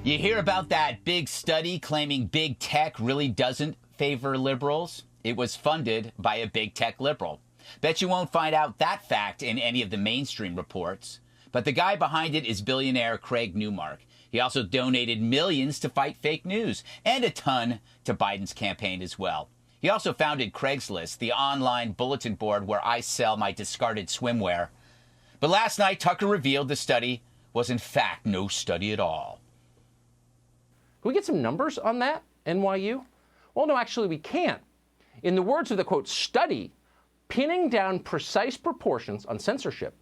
You hear about that big study claiming big tech really doesn't favor liberals? It was funded by a big tech liberal. Bet you won't find out that fact in any of the mainstream reports. But the guy behind it is billionaire Craig Newmark. He also donated millions to fight fake news and a ton to Biden's campaign as well. He also founded Craigslist, the online bulletin board where I sell my discarded swimwear. But last night, Tucker revealed the study was in fact no study at all. Can we get some numbers on that, NYU? Well, no, actually we can't. In the words of the, quote, study, pinning down precise proportions on censorship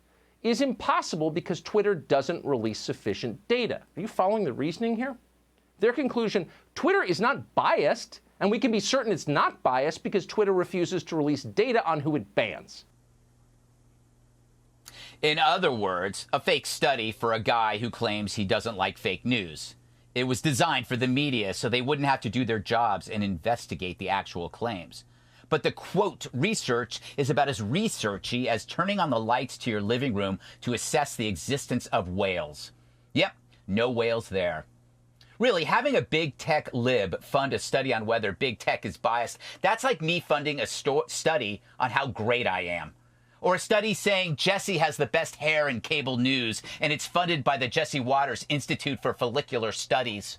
is impossible because Twitter doesn't release sufficient data. Are you following the reasoning here? Their conclusion, Twitter is not biased, and we can be certain it's not biased because Twitter refuses to release data on who it bans. In other words, a fake study for a guy who claims he doesn't like fake news. It was designed for the media so they wouldn't have to do their jobs and investigate the actual claims. But the, quote, research is about as researchy as turning on the lights to your living room to assess the existence of whales. Yep, no whales there. Really, having a big tech lib fund a study on whether big tech is biased, that's like me funding a study on how great I am. Or a study saying Jesse has the best hair in cable news, and it's funded by the Jesse Waters Institute for Follicular Studies.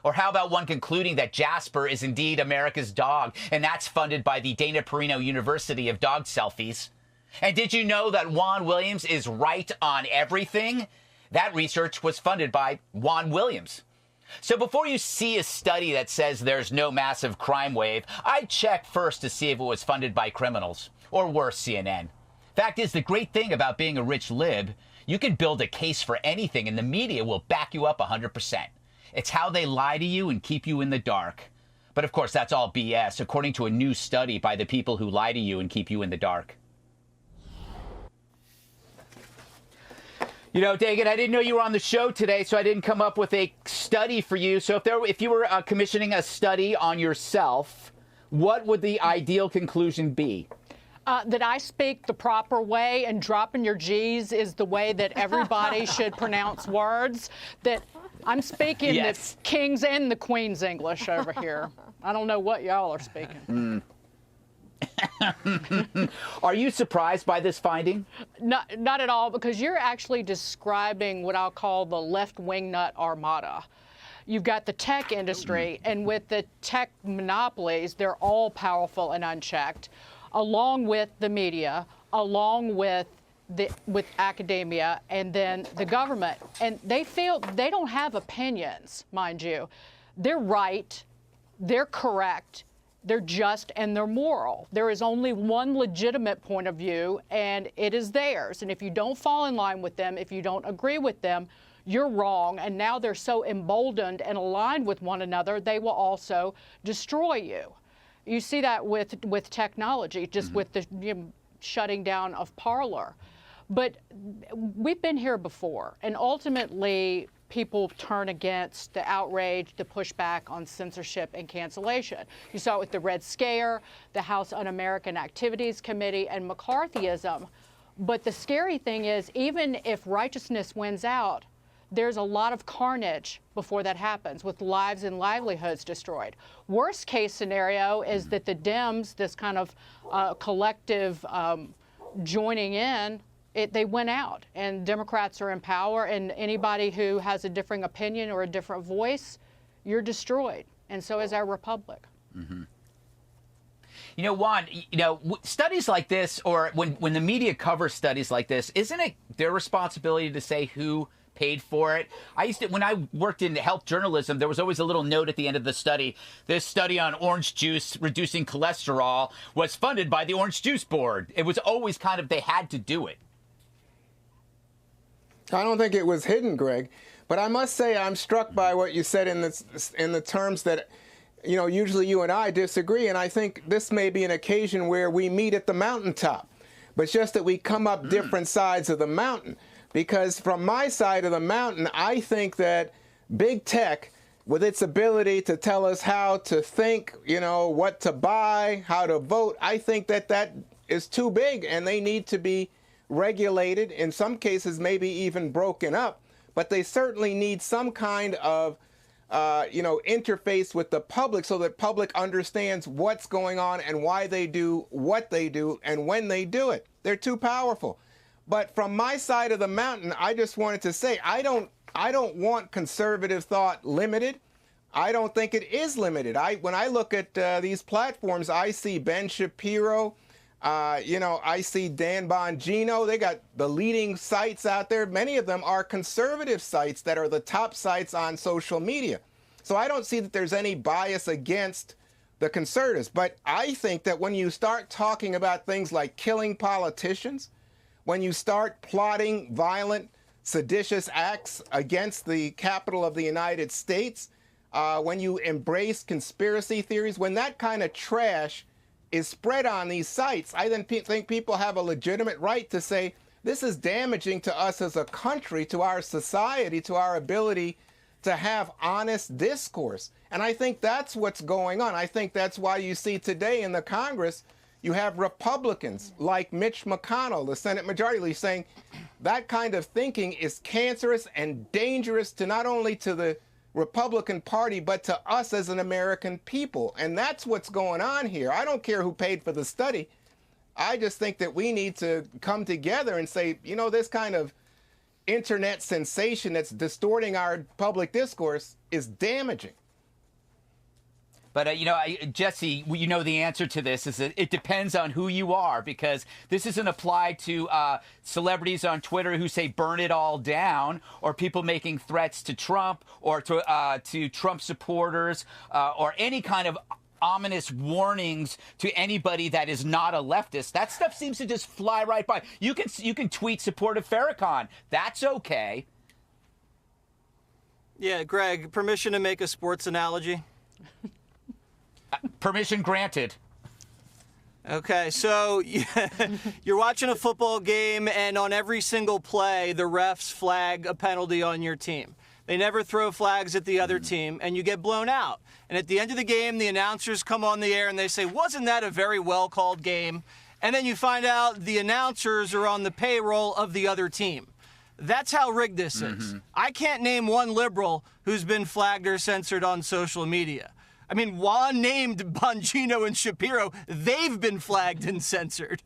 Or how about one concluding that Jasper is indeed America's dog, and that's funded by the Dana Perino University of Dog Selfies? And did you know that Juan Williams is right on everything? That research was funded by Juan Williams. So before you see a study that says there's no massive crime wave, I'd check first to see if it was funded by criminals, or worse, CNN. Fact is, the great thing about being a rich lib, you can build a case for anything and the media will back you up 100%. It's how they lie to you and keep you in the dark. But of course, that's all BS, according to a new study by the people who lie to you and keep you in the dark. You know, Dagan, I didn't know you were on the show today, so I didn't come up with a study for you. So if you were commissioning a study on yourself, what would the ideal conclusion be? That I speak the proper way, and dropping your G's is the way that everybody should pronounce words. That I'm speaking Yes. the King's and the Queen's English over here. I don't know what y'all are speaking. Are you surprised by this finding? Not at all, because you're actually describing what I'll call the left-wing nut armada. You've got the tech industry, and with the tech monopolies, they're all powerful and unchecked, along with the media, along with academia, and then the government. And they feel they don't have opinions, mind you. They're right, they're correct, they're just, and they're moral. There is only one legitimate point of view, and it is theirs. And if you don't fall in line with them, if you don't agree with them, you're wrong. And now they're so emboldened and aligned with one another, they will also destroy you. You see that with technology, just with the shutting down of Parler. But we've been here before, and ultimately people turn against the outrage, the pushback on censorship and cancellation. You saw it with the Red Scare, the House Un-American Activities Committee, and McCarthyism. But the scary thing is, even if righteousness wins out, there's a lot of carnage before that happens, with lives and livelihoods destroyed. Worst case scenario is that the Dems, this kind of collective joining in, they win out, and Democrats are in power, and anybody who has a differing opinion or a different voice, you're destroyed, and so is our republic. Mm-hmm. You know, Juan, studies like this, or when the media covers studies like this, isn't it their responsibility to say who paid for it? When I worked in health journalism, there was always a little note at the end of the study. This study on orange juice reducing cholesterol was funded by the Orange Juice Board. It was always kind of, they had to do it. I don't think it was hidden, Greg, but I must say I'm struck by what you said in the terms that, usually you and I disagree, and I think this may be an occasion where we meet at the mountaintop, but just that we come up different sides of the mountain. Because from my side of the mountain, I think that big tech, with its ability to tell us how to think, what to buy, how to vote, I think that is too big, and they need to be regulated, in some cases maybe even broken up, but they certainly need some kind of interface with the public so that public understands what's going on and why they do what they do and when they do it. They're too powerful. But from my side of the mountain, I just wanted to say I don't want conservative thought limited. I don't think it is limited. When I look at these platforms, I see Ben Shapiro, I see Dan Bongino. They got the leading sites out there. Many of them are conservative sites that are the top sites on social media. So I don't see that there's any bias against the conservatives. But I think that when you start talking about things like killing politicians, when you start plotting violent, seditious acts against the Capitol of the United States, when you embrace conspiracy theories, when that kind of trash is spread on these sites, I then think people have a legitimate right to say, this is damaging to us as a country, to our society, to our ability to have honest discourse. And I think that's what's going on. I think that's why you see today in the Congress, you have Republicans like Mitch McConnell, the Senate Majority Leader, saying that kind of thinking is cancerous and dangerous to not only to the Republican Party, but to us as an American people. And that's what's going on here. I don't care who paid for the study. I just think that we need to come together and say, this kind of internet sensation that's distorting our public discourse is damaging. But, Jesse, the answer to this is that it depends on who you are, because this isn't applied to celebrities on Twitter who say burn it all down, or people making threats to Trump or to Trump supporters or any kind of ominous warnings to anybody that is not a leftist. That stuff seems to just fly right by. You can tweet support of Farrakhan. That's okay. Yeah, Greg, permission to make a sports analogy? Permission granted. Okay, so you're watching a football game, and on every single play, the refs flag a penalty on your team. They never throw flags at the other team, and you get blown out. And at the end of the game, the announcers come on the air, and they say, wasn't that a very well-called game? And then you find out the announcers are on the payroll of the other team. That's how rigged this is. I can't name one liberal who's been flagged or censored on social media. I mean, one named Bongino and Shapiro, they've been flagged and censored.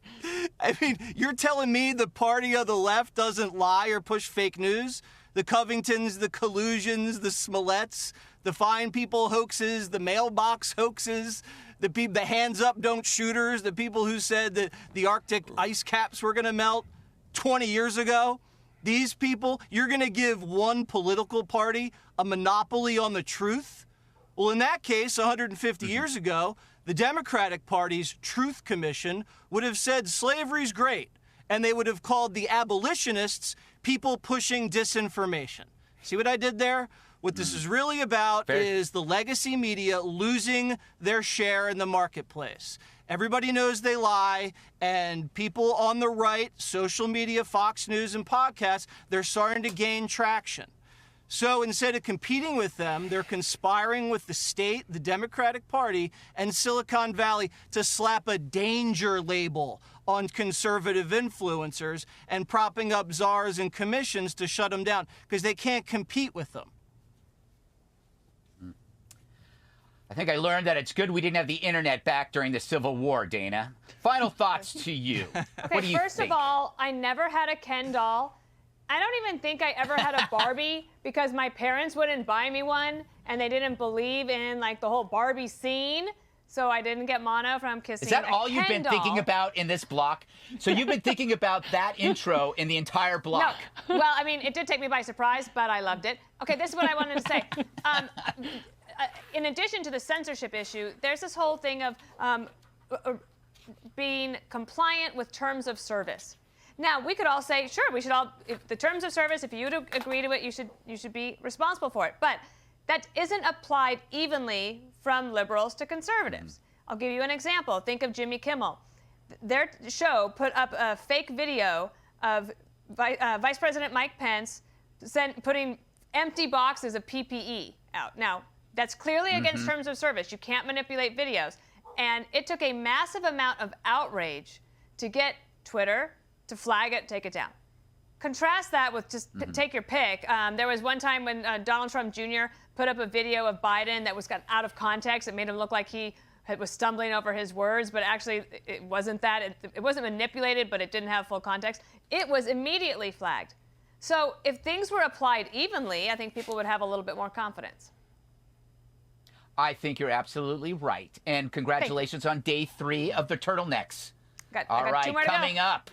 I mean, you're telling me the party of the left doesn't lie or push fake news? The Covingtons, the Collusions, the Smolletts, the Fine People hoaxes, the mailbox hoaxes, the hands up don't shooters, the people who said that the Arctic ice caps were going to melt 20 years ago. These people, you're going to give one political party a monopoly on the truth? Well, in that case, 150 years ago, the Democratic Party's Truth Commission would have said slavery's great, and they would have called the abolitionists people pushing disinformation. See what I did there? What this is really about is the legacy media losing their share in the marketplace. Everybody knows they lie, and people on the right, social media, Fox News, and podcasts, they're starting to gain traction. So instead of competing with them, they're conspiring with the state, the Democratic Party, and Silicon Valley to slap a danger label on conservative influencers and propping up czars and commissions to shut them down because they can't compete with them. I think I learned that it's good we didn't have the internet back during the Civil War, Dana. Final thoughts to you. Okay, what do you first think? of all, I never had a Ken doll. I don't even think I ever had a Barbie because my parents wouldn't buy me one, and they didn't believe in like the whole Barbie scene. So I didn't get mono from kissing. Is that all Ken you've been doll. thinking about in this block? So you've been thinking about that intro in the entire block? No. Well, I mean, it did take me by surprise, but I loved it. Okay, this is what I wanted to say. In addition to the censorship issue, there's this whole thing of being compliant with terms of service. Now, we could all say, sure, we should all, if the terms of service, if you agree to it, you should be responsible for it. But that isn't applied evenly from liberals to conservatives. I'll give you an example. Think of Jimmy Kimmel. Their show put up a fake video of Vice President Mike Pence putting empty boxes of PPE out. Now, that's clearly against terms of service. You can't manipulate videos. And it took a massive amount of outrage to get Twitter to flag it, take it down. contrast that with just take your pick. There was one time when Donald Trump Jr. put up a video of Biden that was got out of context. It made him look like he was stumbling over his words, but actually it wasn't that. It wasn't manipulated, but it didn't have full context. It was immediately flagged. So if things were applied evenly, I think people would have a little bit more confidence. I think you're absolutely right. And congratulations on day 3 of the turtlenecks. I All got right, 2 more to go. coming up.